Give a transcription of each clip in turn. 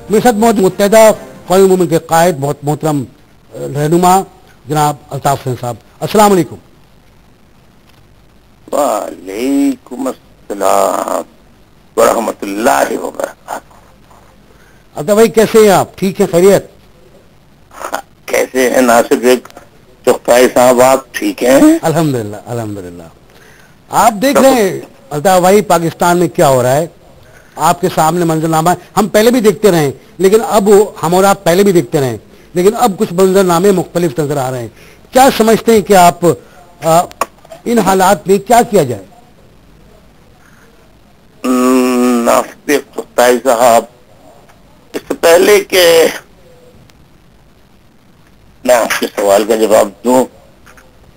میرے ساتھ موجود متحدہ قومی مومنٹ کے قائد بہت محترم رہنما جناب الطاف حسین صاحب، السلام علیکم۔ وعلیکم السلام ورحمۃ اللہ وبرکاتہ۔ الطاف بھائی کیسے ہیں آپ؟ ٹھیک ہیں؟ خیریت؟ کیسے ہیں ناصر بیگ چغتائی صاحب؟ آپ ٹھیک ہیں؟ الحمدللہ الحمدللہ۔ آپ دیکھ رہے ہیں الطاف بھائی پاکستان میں کیا ہو رہا ہے، آپ کے سامنے منظرنامہ ہم پہلے بھی دیکھتے رہے لیکن اب ہم اور آپ پہلے بھی دیکھتے رہے لیکن اب کچھ منظرنامے مختلف نظر آ رہے ہیں۔ کیا سمجھتے ہیں کہ آپ ان حالات میں کیا کیا جائے؟ ناصر بیگ چغتائی صاحب، اس سے پہلے کہ میں آپ کے سوال کا جواب دوں،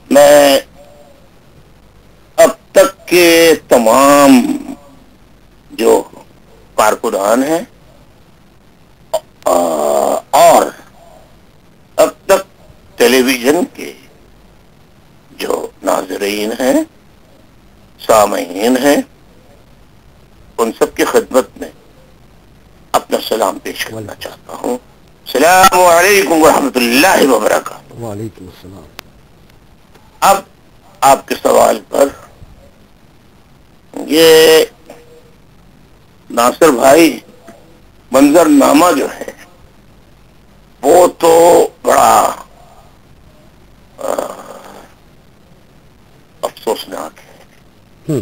میں اب تک کے تمام جو کارکنان ہیں اور اب تک ٹیلی ویژن کے جو ناظرین ہیں، سامعین ہیں، ان سب کی خدمت میں اپنا سلام پیش کرنا چاہتا ہوں۔ السلام علیکم ورحمۃ اللہ وبرکاتہ۔ وعلیکم السلام۔ اب آپ کے سوال پر یہ ناصر بھائی منظرنامہ جو ہے وہ تو بڑا افسوسناک ہے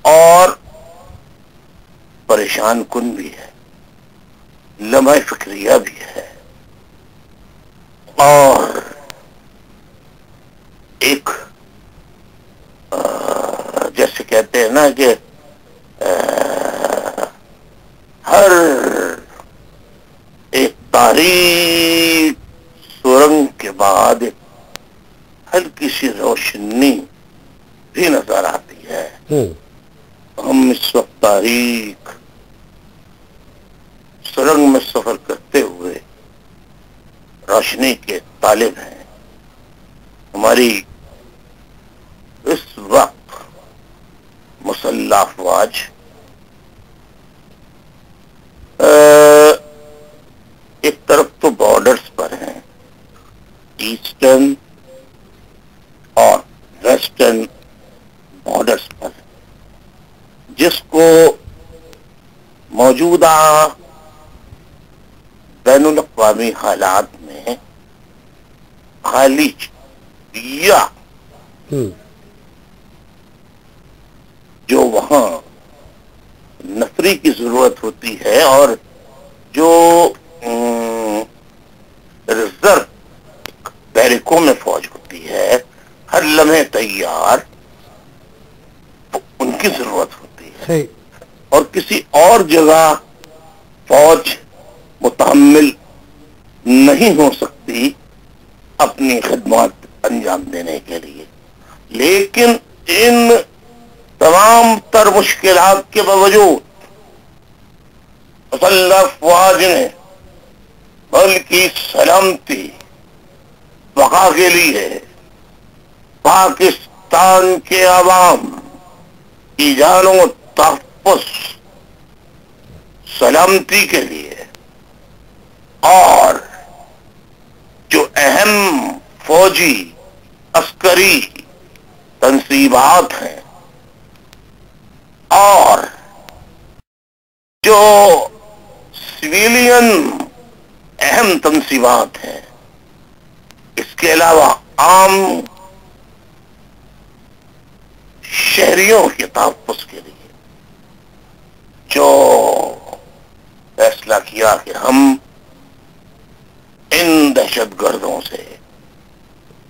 اور پریشان کن بھی ہے، لمحہ فکریہ بھی ہے، اور ایک جیسے کہتے ہیں نا کہ ہر ایک تاریک سرنگ کے بعد ہلکی سی روشنی بھی نظر آتی ہے۔ ہم اس وقت تاریک سرنگ میں سفر کرتے ہوئے روشنی کے طالب ہیں۔ ہماری اس وقت مسلح افواج ایک طرف تو بارڈرز پر ہیں، ایسٹرن اور ویسٹرن بارڈرز پر، جس کو موجودہ بین الاقوامی حالات میں خالج یا جو وہاں نفری کی ضرورت ہوتی ہے اور جو ریزرو بیرکوں میں فوج ہوتی ہے ہر لمحے تیار، ان کی ضرورت ہوتی ہے، اور کسی اور جگہ فوج متحمل نہیں ہو سکتی اپنی خدمات انجام دینے کے لیے۔ لیکن ان تمام تر مشکلات کے باوجود مسلح افواج نے ملک کی سلامتی بقا کے لیے، پاکستان کے عوام کی جان و تحفظ سلامتی کے لیے، اور جو اہم فوجی عسکری تنصیبات ہیں اور جو سویلین اہم تنصیبات ہیں، اس کے علاوہ عام شہریوں کے تحفظ کے لیے جو فیصلہ کیا کہ ہم ان دہشت گردوں سے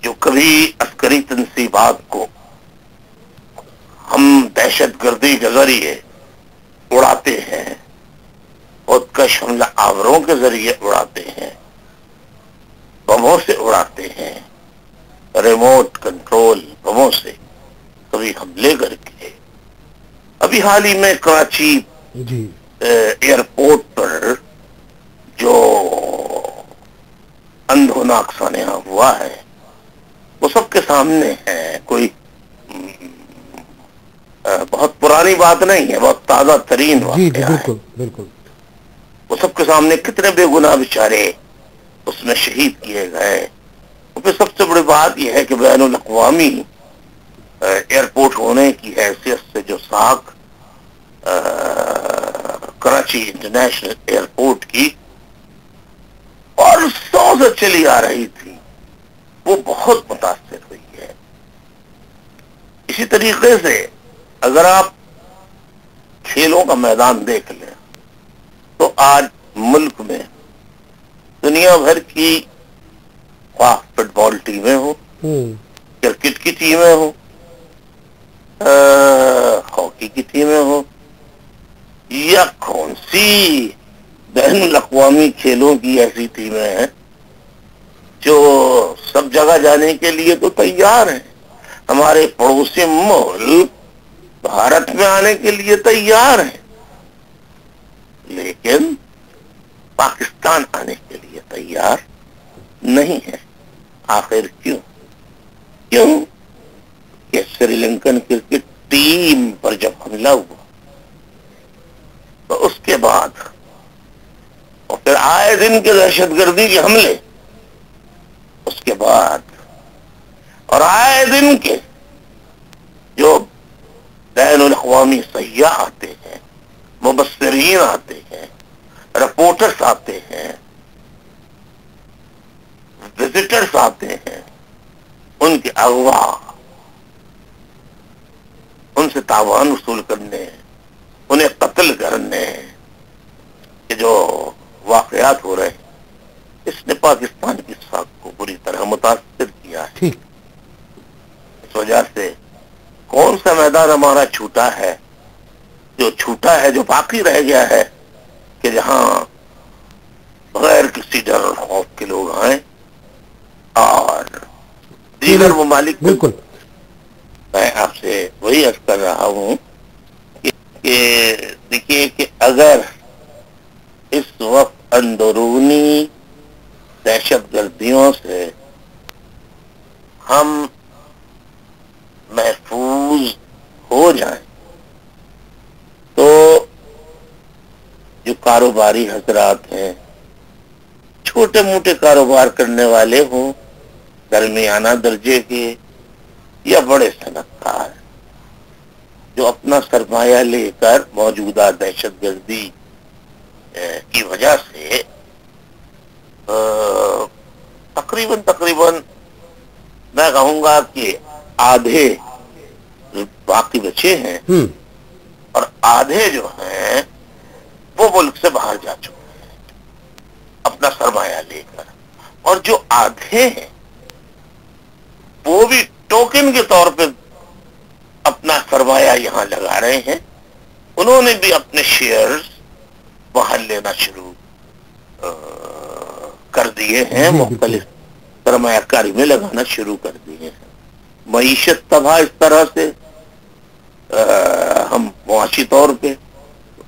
جو کبھی عسکری تنصیبات کو ہم دہشت گردی کے ذریعے اڑاتے ہیں، خودکش حملہ آوروں کے ذریعے اڑاتے ہیں، بموں سے اڑاتے ہیں، ریموٹ کنٹرول بموں سے کبھی حملے کر کے، ابھی حال ہی میں کراچی ایئرپورٹ پر جو اندھوناک سانحہ ہوا ہے وہ سب کے سامنے ہے، کوئی بہت پرانی بات نہیں ہے، بہت تازہ ترین واقعہ ہے۔ بالکل وہ سب کے سامنے کتنے بے گناہ بیچارے اس میں شہید کیے گئے. اور پھر سب سے بڑی بات یہ ہے کہ بین الاقوامی ایئرپورٹ ہونے کی حیثیت سے جو ساکھ کراچی انٹرنیشنل ایئرپورٹ کی اور سو سے چلی آ رہی تھی وہ بہت متاثر ہوئی ہے. اسی طریقے سے اگر آپ کھیلوں کا میدان دیکھ لیں تو آج ملک میں دنیا بھر کی خواہ فٹ بال ٹیمیں ہوں، کرکٹ کی ٹیمیں ہوں، ہاکی کی ٹیمیں ہوں، یا کون سی بین الاقوامی کھیلوں کی ایسی ٹیمیں ہیں جو سب جگہ جانے کے لیے تو تیار ہیں. ہمارے پڑوسی ملک بھارت میں آنے کے لیے تیار ہیں، لیکن پاکستان آنے کے لیے تیار نہیں ہے. آخر کیوں؟ کہ سری لنکن کرکٹ ٹیم پر جب حملہ ہوا تو اس کے بعد اور پھر آئے دن کے دہشت گردی کے حملے، اس کے بعد اور آئے دن کے جو بین الاقوامی سیاح آتے ہیں، مبصرین آتے ہیں، رپورٹرز آتے ہیں، وزٹرز آتے ہیں، ان کے اغوا، ان سے تاوان وصول کرنے، انہیں قتل کرنے کے جو واقعات ہو رہے ہیں، اس نے پاکستان کی ساکھ کو بری طرح متاثر کیا ہے. اس وجہ سے کون سا میدان ہمارا چھوٹا ہے جو باقی رہ گیا ہے کہ جہاں بغیر کسی ڈر اور خوف کے لوگ آئیں اور دیگر ممالک. بالکل میں آپ سے وہی عرض کر رہا ہوں کہ دیکھیے کہ اگر اس وقت اندرونی دہشت گردیوں سے ہم محفوظ ہو جائیں تو جو کاروباری حضرات ہیں، چھوٹے موٹے کاروبار کرنے والے ہوں، درمیانہ درجے کے یا بڑے صنعت کار، جو اپنا سرمایہ لے کر موجودہ دہشت گردی کی وجہ سے تقریباً میں کہوں گا کہ آدھے باقی بچے ہیں اور آدھے جو ہیں وہ ملک سے باہر جا چکے ہیں اپنا سرمایہ لے کر، اور جو آدھے ہیں وہ بھی ٹوکن کے طور پہ اپنا سرمایہ یہاں لگا رہے ہیں. انہوں نے بھی اپنے شیئرز وہاں لینا شروع کر دیے ہیں، مختلف سرمایہ کاری میں لگانا شروع کر دیے ہیں. معیشت تباہ اس طرح سے ہم معاشی طور پہ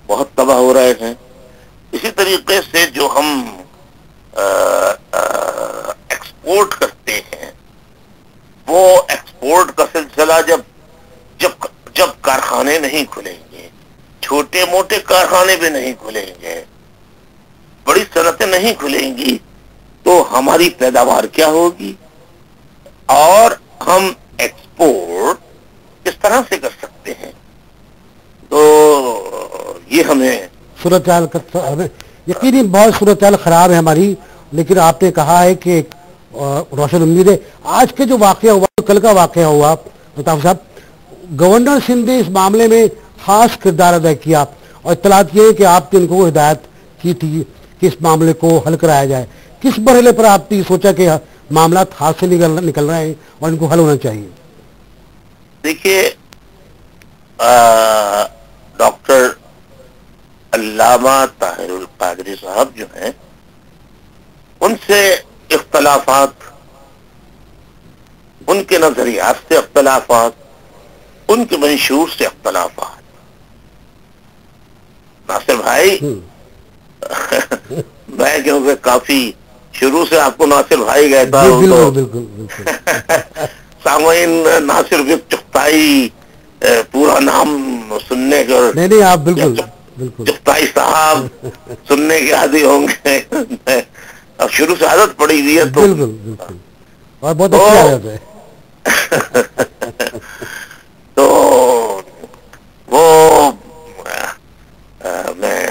بہت تباہ ہو رہے ہیں. اسی طریقے سے جو ہم ایکسپورٹ کرتے ہیں، وہ ایکسپورٹ کا سلسلہ جب کارخانے نہیں کھلیں گے، چھوٹے موٹے کارخانے بھی نہیں کھلیں گے، بڑی صنعتیں نہیں کھلیں گی، تو ہماری پیداوار کیا ہوگی اور ہم ایکسپورٹ کس طرح سے کر سکتے ہیں؟ تو یہ ہمیں صورتحال یقینی بہت صورتحال خراب ہے ہماری، لیکن آپ نے کہا ہے کہ روشن امید ہے. آج کے جو واقعہ ہوا، کل کا واقعہ ہوا، الطاف صاحب، گورنر سندھ نے اس معاملے میں خاص کردار ادا کیا، اور اطلاعات یہ ہے کہ آپ نے ان کو ہدایت کی تھی کہ اس معاملے کو حل کرایا جائے. کس مرحلے پر آپ نے سوچا کہ معاملات ہاتھ سے نکل رہے ہیں اور ان کو حل ہونا چاہیے؟ دیکھیے، ڈاکٹر علامہ طاہر القادری صاحب جو ہیں، ان سے اختلافات، ان کے نظریات سے اختلافات، ان کے منشور سے اختلافات. ناصر بھائی، میں کیونکہ کافی شروع سے آپ کو ناصر بھائی کہتا ہوں، تو سامعین ناصر چغتائی پورا نام سننے کے نہیں آپ بالکل بالکل چغتائی صاحب سننے کے عادی ہوں گے، اب شروع سے عادت پڑی ہوئی ہے تو بالکل بالکل، اور بہت اچھی عادت ہے. تو وہ میں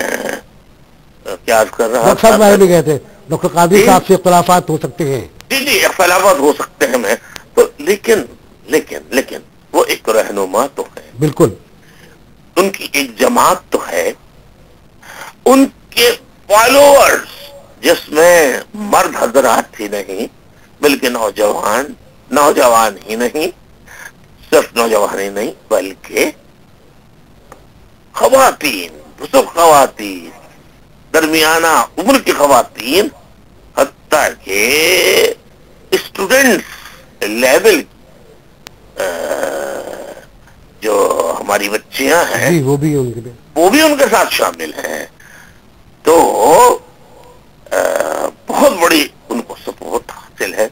کیا عرض کر رہا ڈاکٹر تھا. صاحب بارے میں کہتے ڈاکٹر قادری جی صاحب سے اختلافات ہو سکتے ہیں. جی جی اختلافات ہو سکتے ہیں، میں تو لیکن وہ ایک رہنما تو ہے، بالکل ان کی ایک جماعت تو ہے، ان کے فالوورز جس میں مرد حضرات ہی نہیں بلکہ نوجوان ہی نہیں، صرف نوجوان ہی نہیں بلکہ خواتین، بزرگ خواتین، درمیانہ عمر کی خواتین، حتیٰ کہ اسٹوڈنٹس لیول جو ہماری بچیاں ہیں جی وہ بھی ان کے لیے. وہ بھی ان کے ساتھ شامل ہیں. تو بہت بڑی ان کو سپورٹ حاصل ہے،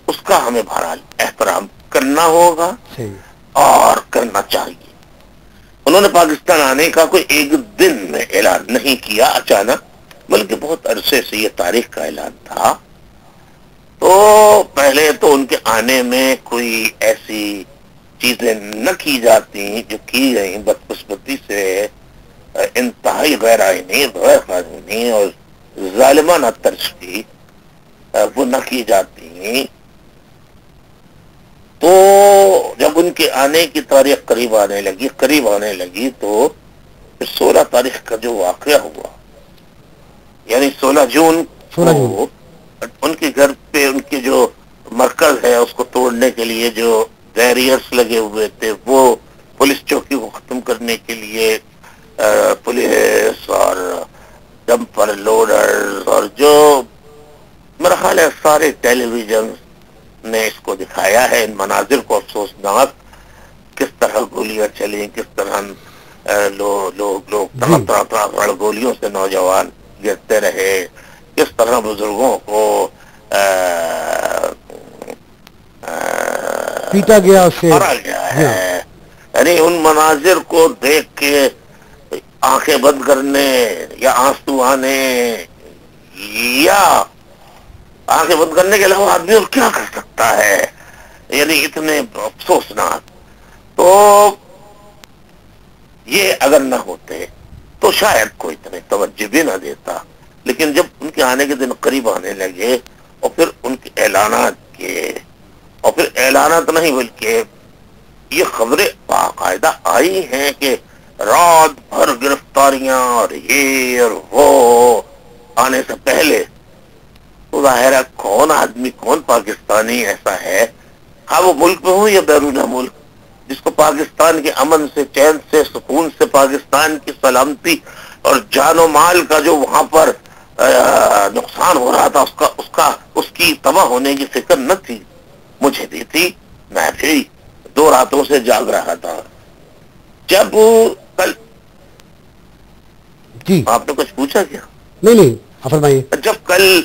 اس کا ہمیں بہرحال احترام کرنا ہوگا صحیح. اور کرنا چاہیے. انہوں نے پاکستان آنے کا کوئی ایک دن میں اعلان نہیں کیا اچانک، بلکہ بہت عرصے سے یہ تاریخ کا اعلان تھا. تو پہلے تو ان کے آنے میں کوئی ایسی چیزیں نہ کی جاتی جو کی گئی بدقسمتی سے، انتہائی غیر آئینی، غیر قانونی اور ظالمانہ طرز کی وہ نہ کی جاتی. تو جب ان کے آنے کی تاریخ قریب آنے لگی تو 16 تاریخ کا جو واقعہ ہوا، یعنی 16 جون 16 جون کو ان کے گھر پہ ان کے جو مرکز ہے اس کو توڑنے کے لیے جو بیریئرز لگے ہوئے تھے، وہ پولیس چوکی کو ختم کرنے کے لیے پولیس اور ڈمپر لوڈرز اور جو میرا خیال ہے سارے ٹیلی ویژن نے اس کو دکھایا ہے، ان مناظر کو افسوسناک، کس طرح گولیاں چلیں، کس طرح لوگ جی طرح گولیوں سے نوجوان گرتے رہے، کس طرح بزرگوں کو پیٹا گیا اس سے. مارا گیا جی ہاں. ہے. یعنی ان مناظر کو دیکھ کے آنکھیں بند کرنے یا آنسو آنے یا آنکھیں بند کرنے کے علاوہ آدمی اور کیا کر سکتا ہے، یعنی اتنے افسوسناک. تو یہ اگر نہ ہوتے تو شاید کوئی اتنے توجہ بھی نہ دیتا، لیکن جب ان کے آنے کے دن قریب آنے لگے اور پھر ان کے اعلانات کے، اور پھر اعلانات نہیں بلکہ یہ خبریں باقاعدہ آئی ہیں کہ رات بھر گرفتاریاں اور یہ اور وہ آنے سے پہلے، تو ظاہر ہے کون آدمی، کون پاکستانی ایسا ہے، ہاں وہ ملک میں ہو یا بیرون ملک، جس کو پاکستان کے امن سے، چین سے، سکون سے، پاکستان کی سلامتی اور جان و مال کا جو وہاں پر نقصان ہو رہا تھا اس کی تباہ ہونے کی فکر نہ تھی. مجھے بھی تھی، میں بھی 2 راتوں سے جاگ رہا تھا. جب کل جی آپ نے کچھ پوچھا کیا؟ نہیں آپ فرمائیے. جب کل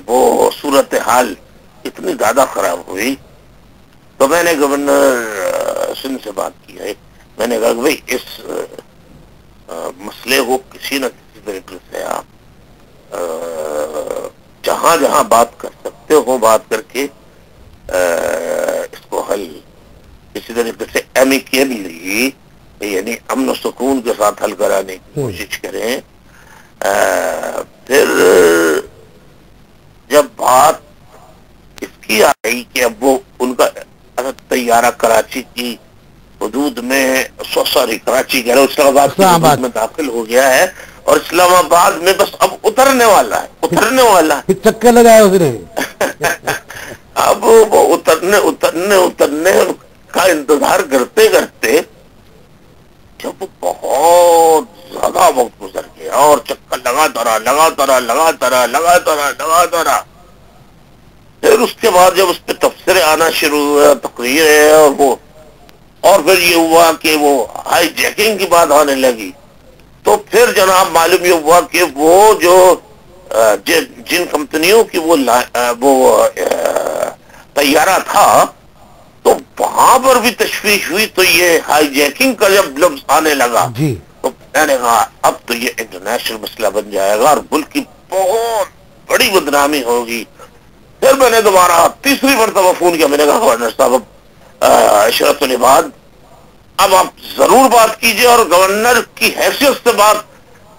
وہ صورتحال اتنی زیادہ خراب ہوئی تو میں نے گورنر سندھ سے بات کی ہے. میں نے کہا کہ بھائی اس مسئلے کو کسی نہ کسی طریقے سے آپ جہاں جہاں بات کر سکتے ہو بات کر کے اس کو حل کسی طریقے سے ایمیکیبلی، یعنی امن و سکون کے ساتھ حل کرانے کی کوشش کریں. پھر جب بات اس کی آئی کہ اب وہ ان کا طیارہ کراچی کی حدود میں کراچی کہہ رہا ہوں، اسلام آباد کی اسلام حدود آباد میں داخل ہو گیا ہے اور اسلام آباد میں بس اب اترنے والا ہے. پھر چکر لگایا اس نے. اب وہ اترنے کا انتظار کرتے کرتے جب بہت زیادہ وقت گزر گیا اور چکر لگاتا رہا. پھر اس کے بعد جب اس پہ تبصرے آنا شروع ہوا، تقریر اور پھر یہ ہوا کہ وہ ہائی جیکنگ کی بات آنے لگی. تو پھر جناب معلوم یہ ہوا کہ وہ جو جن کمپنیوں کی وہ طیارہ تھا تو وہاں پر بھی تشویش ہوئی تو یہ ہائی جیکنگ کا جب لفظ آنے لگا جی تو میں نے کہا اب تو یہ انٹرنیشنل مسئلہ بن جائے گا اور ملک کی بہت بڑی بدنامی ہوگی. پھر میں نے دوبارہ تیسری مرتبہ فون کیا. میں نے کہا گورنر صاحب اشرف العباد اب آپ ضرور بات کیجئے اور گورنر کی حیثیت سے بات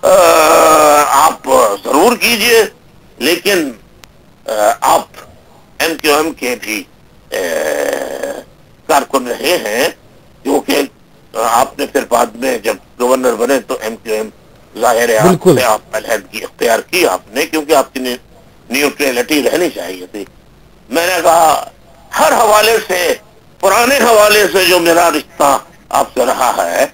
آپ ضرور کیجئے, لیکن آپ ایم کیو ایم کے بھی کارکن رہے ہیں, کیونکہ آپ نے پھر بعد میں جب گورنر بنے تو ایم کیو ایم ظاہر ہے آپ سے آپ علیحدگی اختیار کی آپ نے, کیونکہ آپ کی نیوٹریلٹی رہنی چاہیے تھی. میں نے کہا ہر حوالے سے, پرانے حوالے سے جو میرا رشتہ آپ سے رہا ہے,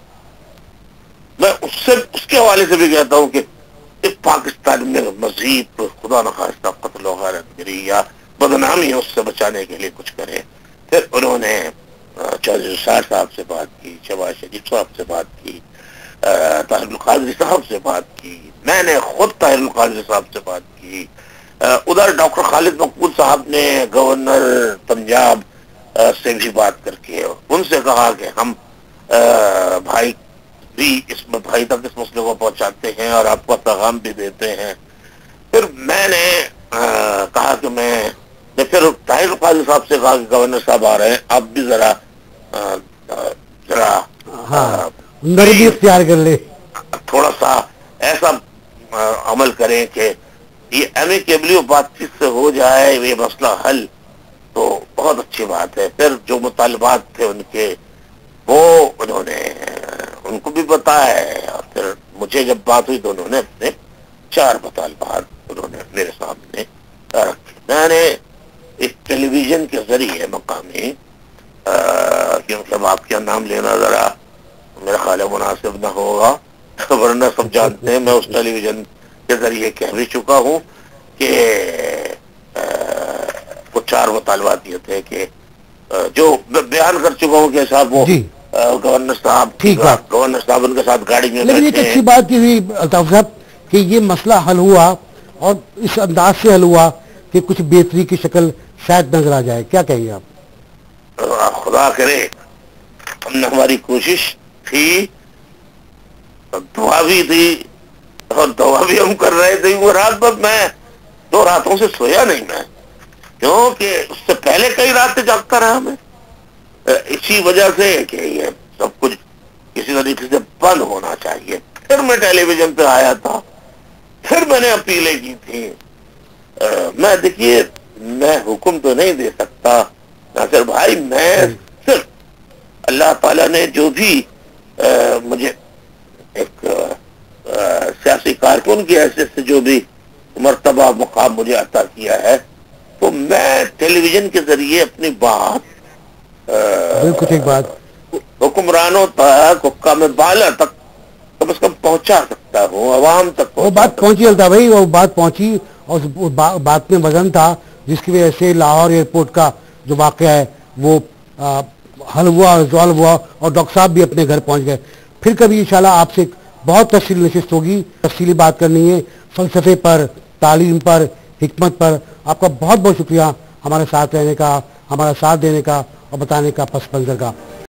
میں اس کے حوالے سے بھی کہتا ہوں کہ پاکستان میں مزید خدا نخواستہ قتل و غارت گری یا بدنامی ہے اس سے بچانے کے لیے کچھ کرے. پھر انہوں نے چودھری شاہ صاحب سے بات کی, شہباز شریف صاحب سے بات کی, طاہر القادری صاحب سے بات کی, میں نے خود طاہر القادری صاحب سے بات کی. ادھر ڈاکٹر خالد مقبول صاحب نے گورنر پنجاب سے بھی بات کر کے ان سے کہا کہ ہم بھائی بھی بھائی تک اس مسئلے کو پہنچاتے ہیں اور آپ کو پیغام بھی دیتے ہیں. پھر میں نے کہا کہ میں پھر طاہر القادری صاحب سے کہا کہ گورنر صاحب آ رہے ہیں, آپ بھی ذرا نرمی اختیار کر لے, تھوڑا سا ایسا عمل کریں کہ یہ ایمیکیبلی بات چیت سے ہو جائے, یہ مسئلہ حل تو بہت اچھی بات ہے. پھر جو مطالبات تھے ان کے وہ انہوں نے ان کو بھی بتایا, اور پھر مجھے جب بات ہوئی تو انہوں نے اپنے 4 مطالبات انہوں نے میرے سامنے رکھے. میں نے ایک ٹیلی ویژن کے ذریعے مقامی, کیونکہ آپ کا نام لینا ذرا میرا خیال ہے مناسب نہ ہوگا, ورنہ سب جانتے ہیں میں اس ٹیلی ویژن کے ذریعے کہہ بھی چکا ہوں کہ وہ 4 مطالبات یہ تھے کہ جو بیان کر چکا ہوں کہ صاحب وہ گورنر صاحب ان کے ساتھ گاڑی میں لیکن ایک اچھی بات یہ ہوئی الطاف صاحب کہ یہ مسئلہ حل ہوا اور اس انداز سے حل ہوا کہ کچھ بہتری کی شکل شاید نظر آ جائے. کیا کہیں آپ؟ خدا کرے, ہم نے ہماری کوشش تھی, دعا بھی تھی اور دعا بھی ہم کر رہے تھے. وہ رات بھر میں 2 راتوں سے سویا نہیں میں, کیونکہ اس سے پہلے کئی راتیں جاگتا رہا میں, اسی وجہ سے کہ یہ سب کچھ کسی طریقے سے بند ہونا چاہیے. پھر میں ٹیلی ویژن پہ آیا تھا, پھر میں نے اپیلیں کی تھی. میں دیکھیے میں حکم تو نہیں دے سکتا ناصر بھائی, میں صرف اللہ تعالیٰ نے جو بھی مجھے ایک سیاسی کارکن کی حیثیت سے جو بھی مرتبہ مقام مجھے عطا کیا ہے, تو میں ٹیلی ویژن کے ذریعے اپنی بات بالکل ٹھیک بات حکمرانوں تک, حکام بالا تک کم از کم پہنچا سکتا ہوں, عوام تک وہ بات پہنچی الطاف بھائی, وہ بات پہنچی اور بات میں وزن تھا جس کی وجہ سے لاہور ایئرپورٹ کا جو واقعہ ہے وہ حل ہوا, ریزالو ہوا اور ڈاکٹر صاحب بھی اپنے گھر پہنچ گئے. پھر کبھی انشاءاللہ آپ سے بہت تفصیلی نشست ہوگی, تفصیلی بات کرنی ہے فلسفے پر, تعلیم پر, حکمت پر. آپ کا بہت بہت شکریہ ہمارے ساتھ رہنے کا, ہمارا ساتھ دینے کا اور بتانے کا پس منظر کا.